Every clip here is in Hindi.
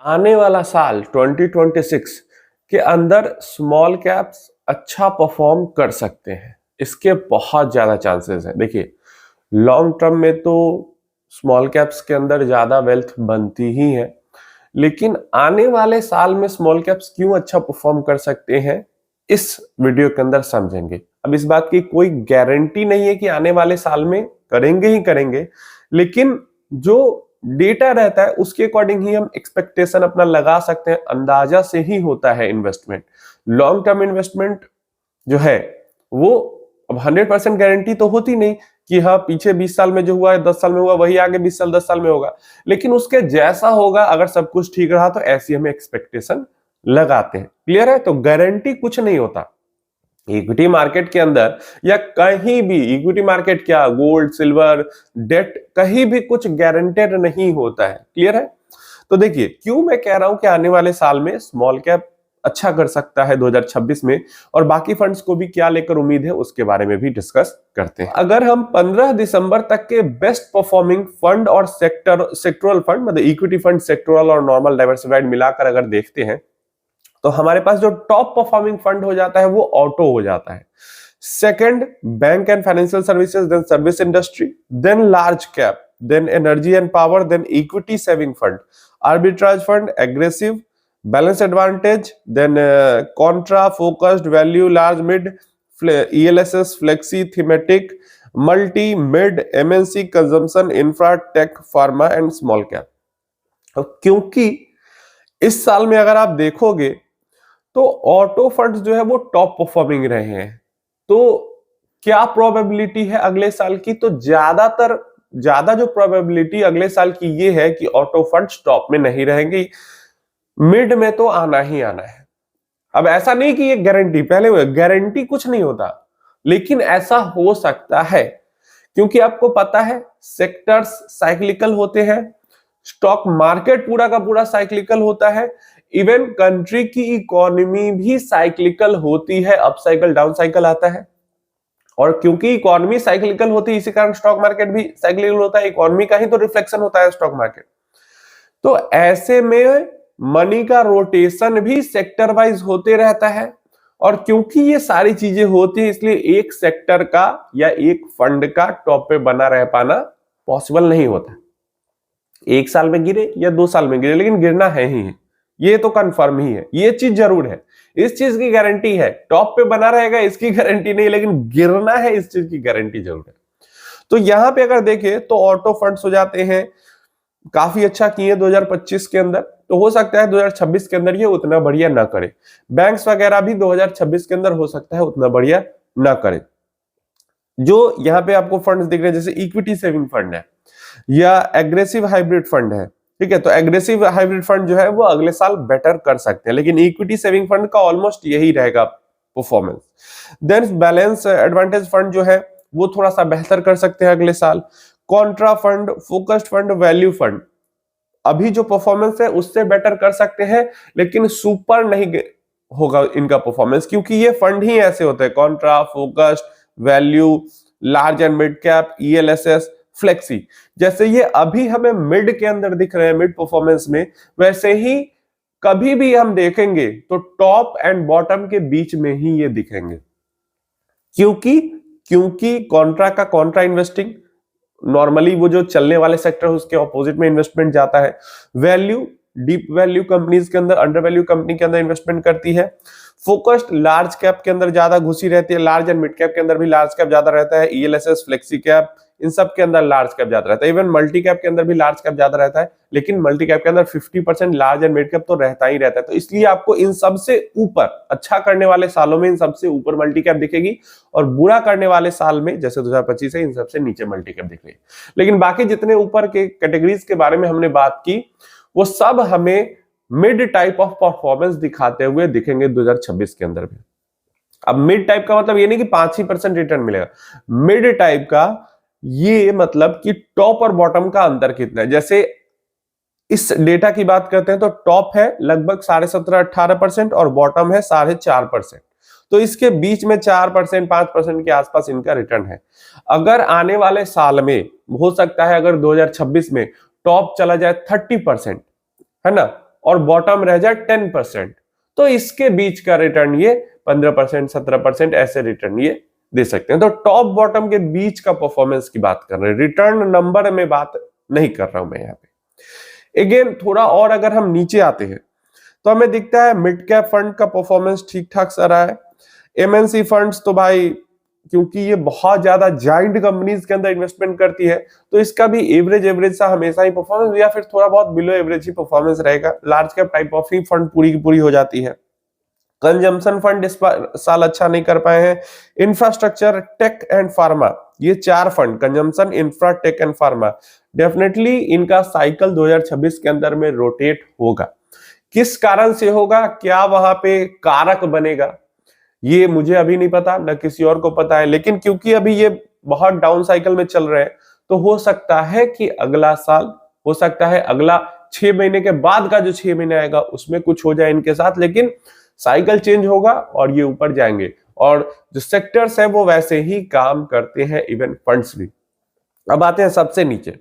आने वाला साल 2026 के अंदर स्मॉल कैप्स अच्छा परफॉर्म कर सकते हैं। इसके बहुत ज्यादा चांसेस हैं। देखिए, लॉन्ग टर्म में तो स्मॉल कैप्स के अंदर ज्यादा वेल्थ बनती ही है, लेकिन आने वाले साल में स्मॉल कैप्स क्यों अच्छा परफॉर्म कर सकते हैं, इस वीडियो के अंदर समझेंगे। अब इस बात की कोई गारंटी नहीं है कि आने वाले साल में करेंगे ही करेंगे, लेकिन जो डेटा रहता है उसके अकॉर्डिंग ही हम एक्सपेक्टेशन अपना लगा सकते हैं। अंदाजा से ही होता है इन्वेस्टमेंट। लॉन्ग टर्म इन्वेस्टमेंट जो है वो अब 100% गारंटी तो होती नहीं कि हाँ पीछे 20 साल में जो हुआ है 10 साल में हुआ वही आगे 20 साल 10 साल में होगा, लेकिन उसके जैसा होगा अगर सब कुछ ठीक रहा तो ऐसी हमें एक्सपेक्टेशन लगाते हैं। क्लियर है? तो गारंटी कुछ नहीं होता इक्विटी मार्केट के अंदर या कहीं भी। इक्विटी मार्केट क्या, गोल्ड सिल्वर डेट, कहीं भी कुछ गारंटेड नहीं होता है। क्लियर है? तो देखिए क्यों मैं कह रहा हूं कि आने वाले साल में स्मॉल कैप अच्छा कर सकता है 2026 में, और बाकी फंड्स को भी क्या लेकर उम्मीद है उसके बारे में भी डिस्कस करते हैं। अगर हम 15 दिसंबर तक के बेस्ट परफॉर्मिंग फंड और सेक्टोरल फंड, मतलब इक्विटी फंड, सेक्टोरल और नॉर्मल डाइवर्सिफाइड मिलाकर अगर देखते हैं तो हमारे पास जो टॉप परफॉर्मिंग फंड हो जाता है वो ऑटो हो जाता है। Second bank and financial services, then service industry, then large cap, then energy and power, then equity saving fund, arbitrage fund, aggressive, balance advantage, then contra, focused, value, large mid, ELSS, flexi, thematic, multi, mid, MNC, consumption, infra, tech, pharma and small cap. क्योंकि इस साल में अगर आप देखोगे तो ऑटो फंड्स जो है वो टॉप परफॉर्मिंग रहे हैं, तो क्या प्रोबेबिलिटी है अगले साल की? तो ज्यादा जो प्रोबेबिलिटी अगले साल की ये है कि ऑटो फंड्स टॉप में नहीं रहेंगे, मिड में तो आना ही आना है। अब ऐसा नहीं कि ये गारंटी, पहले गारंटी कुछ नहीं होता, लेकिन ऐसा हो सकता है क्योंकि आपको पता है सेक्टर्स साइक्लिकल होते हैं, स्टॉक मार्केट पूरा का पूरा साइक्लिकल होता है, इवन कंट्री की इकोनॉमी भी साइक्लिकल होती है, अप साइकिल डाउन साइकिल आता है। और क्योंकि इकोनॉमी साइक्लिकल होती है इसी कारण स्टॉक मार्केट भी साइक्लिकल होता है, इकोनॉमी का ही तो रिफ्लेक्शन होता है स्टॉक मार्केट। तो ऐसे में मनी का रोटेशन भी सेक्टर वाइज होते रहता है, और क्योंकि ये सारी चीजें होती है इसलिए एक सेक्टर का या एक फंड का टॉप पे बना रह पाना पॉसिबल नहीं होता। एक साल में गिरे या 2 साल में गिरे, लेकिन गिरना है ही है, ये तो कंफर्म ही है। ये चीज जरूर है, इस चीज की गारंटी है। टॉप पे बना रहेगा इसकी गारंटी नहीं, लेकिन गिरना है इस चीज की गारंटी जरूर है। तो यहां पे अगर देखें तो ऑटो फंड्स हो जाते हैं काफी अच्छा किए 2025 के अंदर, तो हो सकता है 2026 के अंदर ये उतना बढ़िया ना करे। बैंक्स वगैरह भी 2026 के अंदर हो सकता है उतना बढ़िया ना करे। जो यहाँ पे आपको फंड्स दिख रहे हैं जैसे इक्विटी सेविंग फंड है या एग्रेसिव हाइब्रिड फंड है, ठीक है, तो एग्रेसिव हाइब्रिड फंड जो है वो अगले साल बेटर कर सकते हैं, लेकिन इक्विटी सेविंग फंड का ऑलमोस्ट यही रहेगा performance. Then balance advantage fund जो है वो थोड़ा सा बेहतर कर सकते हैं अगले साल। Contra fund, focused fund, value fund अभी जो परफॉर्मेंस है उससे बेटर कर सकते हैं, लेकिन सुपर नहीं होगा इनका परफॉर्मेंस, क्योंकि ये फंड ही ऐसे होते हैं, Contra, focused, value, large and mid cap, ELSS, flexi, जैसे ये अभी हमें मिड के अंदर दिख रहे हैं मिड परफॉर्मेंस में, वैसे ही कभी भी हम देखेंगे तो टॉप एंड बॉटम के बीच में ही ये दिखेंगे। क्योंकि कॉन्ट्रा का कॉन्ट्रा इन्वेस्टिंग नॉर्मली वो जो चलने वाले सेक्टर है उसके ऑपोजिट में इन्वेस्टमेंट जाता है। वैल्यू डीप वैल्यू कंपनीज के अंदर, अंडर वैल्यू कंपनी के अंदर इन्वेस्टमेंट करती है। फोकस्ड लार्ज कैप के अंदर ज्यादा घुसी रहती है, लार्ज एंड मिड कैप के अंदर भी लार्ज कैप ज्यादा रहता है, ELSS, फ्लेक्सी कैप, इन सब के अंदर लार्ज कैप ज्यादा रहता है। इवन मल्टी कैप के अंदर भी लार्ज कैप ज्यादा रहता है, लेकिन मल्टी कैप के अंदर 50% लार्ज एंड मिड कैप तो रहता ही रहता है। तो इसलिए आपको इन सबसे ऊपर अच्छा करने वाले सालों में इन सबसे ऊपर मल्टी कैप दिखेगी, और बुरा करने वाले साल में जैसे 2025 है इन सबसे नीचे मल्टी कैप दिख रही है। लेकिन बाकी जितने ऊपर के कैटेगरीज के बारे में हमने बात की वो सब हमें मिड टाइप ऑफ परफॉर्मेंस दिखाते हुए दिखेंगे 2026 के अंदर भी। अब मिड टाइप का मतलब ये नहीं कि 5% रिटर्न मिलेगा, मिड टाइप का ये मतलब कि टॉप और बॉटम का अंतर कितना है। जैसे इस डेटा की बात करते हैं तो टॉप है लगभग 17.5-18% और बॉटम है 4.5%, तो इसके बीच में 4% 5% के आसपास इनका रिटर्न है। अगर आने वाले साल में हो सकता है अगर 2026 में टॉप चला जाए 30%, है ना, और बॉटम रह जाए 10%, तो इसके बीच का रिटर्न ये 15%, 17% ऐसे रिटर्न ये दे सकते हैं। तो टॉप बॉटम के बीच का परफॉर्मेंस की बात कर रहे हैं, रिटर्न नंबर में बात नहीं कर रहा हूं मैं यहाँ पे। अगेन थोड़ा और अगर हम नीचे आते हैं तो हमें दिखता है मिड कैप फंड का परफॉर्मेंस ठीक ठाक सा रहा है। एमएनसी फंड्स तो भाई क्योंकि ये बहुत ज्यादा जाइंट कंपनीज के अंदर इन्वेस्टमेंट करती है तो इसका भी एवरेज सा हमेशा ही परफॉर्मेंस या फिर थोड़ा बहुत बिलो एवरेज ही परफॉर्मेंस रहेगा। Large cap type of he fund पूरी की पूरी हो जाती है। कंजम्पशन फंड इस साल अच्छा नहीं कर पाए हैं। इंफ्रास्ट्रक्चर, टेक एंड फार्मा, ये 4 fund, consumption, infra, tech and pharma, definitely इनका साइकिल 2026 के अंदर में रोटेट होगा। किस कारण से होगा, क्या वहां पे कारक बनेगा, ये मुझे अभी नहीं पता, न किसी और को पता है। लेकिन क्योंकि अभी ये बहुत डाउन साइकिल में चल रहे हैं तो हो सकता है कि अगला साल, हो सकता है अगला 6 महीने के बाद का जो 6 महीने आएगा उसमें कुछ हो जाए इनके साथ, लेकिन साइकिल चेंज होगा और ये ऊपर जाएंगे। और जो सेक्टर्स है वो वैसे ही काम करते हैं, इवन फंड्स भी। अब आते हैं सबसे नीचे,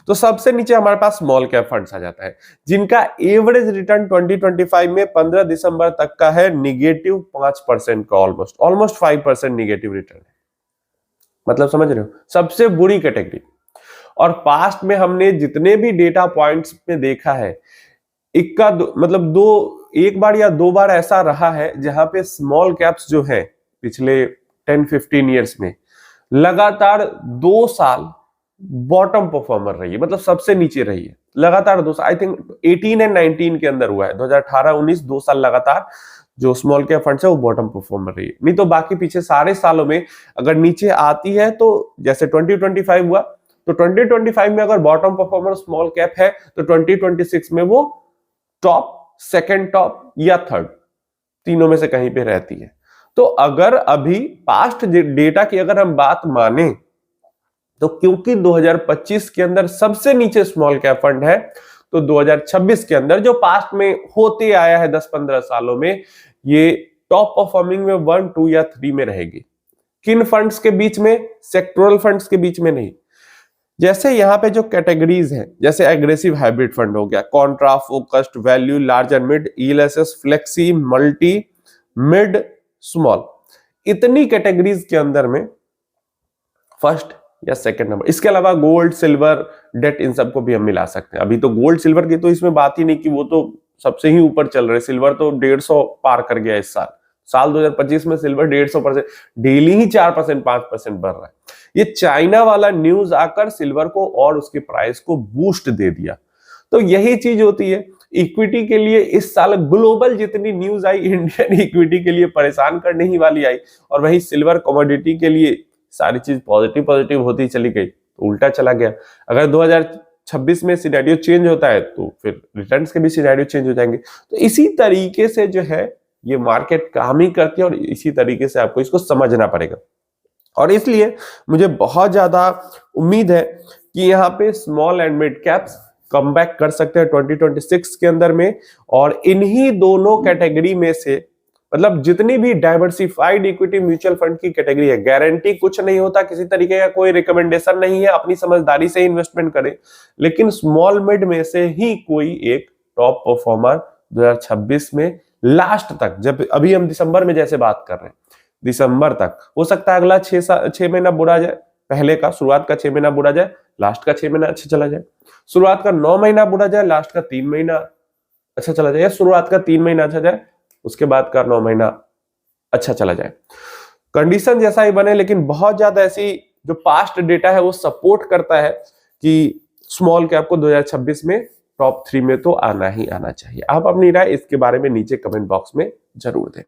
तो सबसे नीचे हमारे पास स्मॉल कैप फंड्स आ जाता है जिनका एवरेज रिटर्न 2025 में 15 दिसंबर तक का है निगेटिव 5% का, ऑलमोस्ट 5% निगेटिव रिटर्न है। मतलब समझ रहे हो, सबसे बुरी कैटेगरी। और पास्ट में हमने जितने भी डेटा पॉइंट्स में देखा है, एक बार या 2 बार ऐसा रहा है जहां पे स्मॉल कैप्स जो है पिछले 10-15 ईयर्स में लगातार 2 साल बॉटम परफॉर्मर रही है, मतलब सबसे नीचे रही है लगातार 2 साल। आई थिंक 18 एंड 19 के अंदर हुआ है, 2018-19 2 साल लगातार जो स्मॉल कैप फंड्स है वो बॉटम परफॉर्मर रही है। नहीं तो बाकी पीछे सारे सालों में अगर नीचे आती है तो जैसे 2025 हुआ तो 2025 में अगर बॉटम परफॉर्मर स्मॉल कैप है तो 2026 में वो टॉप, सेकंड टॉप या थर्ड, तीनों में से कहीं पे रहती है। तो अगर अभी पास्ट डेटा की अगर हम बात माने तो क्योंकि 2025 के अंदर सबसे नीचे स्मॉल कैप फंड है तो 2026 के अंदर जो पास्ट में होते आया है 10-15 सालों में, ये टॉप परफॉर्मिंग में 1, 2 या 3 में रहेगी। किन फंड्स के बीच में? सेक्टोरल फंड्स के बीच में नहीं। जैसे यहाँ पे जो कैटेगरीज हैं, जैसे एग्रेसिव हाइब्रिड फंड हो गया, Contra, focused, value, large and mid, ELSS, flexi, multi, mid, small, इतनी कैटेगरीज के अंदर में फर्स्ट या सेकंड नंबर। इसके अलावा गोल्ड, सिल्वर, डेट, इन सबको भी हम मिला सकते हैं। अभी तो गोल्ड सिल्वर की तो इसमें बात ही नहीं कि वो तो सबसे ही ऊपर चल रहे। सिल्वर तो 150 पार कर गया इस साल 2025 में सिल्वर 150%, डेली ही 4%, 5% बढ़ रहा है। ये चाइना वाला न्यूज आकर सिल्वर को और उसके प्राइस को बूस्ट दे दिया। तो यही चीज होती है इक्विटी के लिए। इस साल ग्लोबल जितनी न्यूज आई, इंडियन इक्विटी के लिए परेशान करने ही वाली आई, और वही सिल्वर कमोडिटी के लिए सारी चीज पॉजिटिव होती चली गई, तो उल्टा चला गया। अगर 2026 में सिनेरियो चेंज होता है तो फिर रिटर्न्स के भी सिनेरियो चेंज हो जाएंगे। तो इसी तरीके से जो है ये मार्केट काम ही करती है और इसी तरीके से आपको इसको समझना पड़ेगा। और इसलिए मुझे बहुत ज्यादा उम्मीद है कि यहाँ पे small and mid caps comeback कर सकते हैं 2026 के अंदर में। और इन्हीं दोनों कैटेगरी में से, मतलब जितनी भी डाइवर्सिफाइड इक्विटी म्यूचुअल फंड की कैटेगरी है, गारंटी कुछ नहीं होता, किसी तरीके का कोई रिकमेंडेशन नहीं है, अपनी समझदारी से इन्वेस्टमेंट करें, लेकिन स्मॉल मिड में से ही कोई एक टॉप परफॉर्मर 2026 में लास्ट तक, जब अभी हम दिसंबर में जैसे बात कर रहे हैं, दिसंबर तक हो सकता है अगला 6 महीना बुरा जाए, पहले का शुरुआत का 6 महीना बुरा जाए, लास्ट का 6 महीना अच्छा चला जाए, शुरुआत का 9 महीना बुरा जाए, लास्ट का 3 महीना अच्छा चला जाए, या शुरुआत का 3 महीना अच्छा जाए, उसके बाद का 9 महीना अच्छा चला जाए। कंडीशन जैसा ही बने, लेकिन बहुत ज्यादा ऐसी जो पास्ट डेटा है वो सपोर्ट करता है कि स्मॉल कैप को 2026 में टॉप 3 में तो आना ही आना चाहिए। आप अपनी राय इसके बारे में नीचे कमेंट बॉक्स में जरूर दें।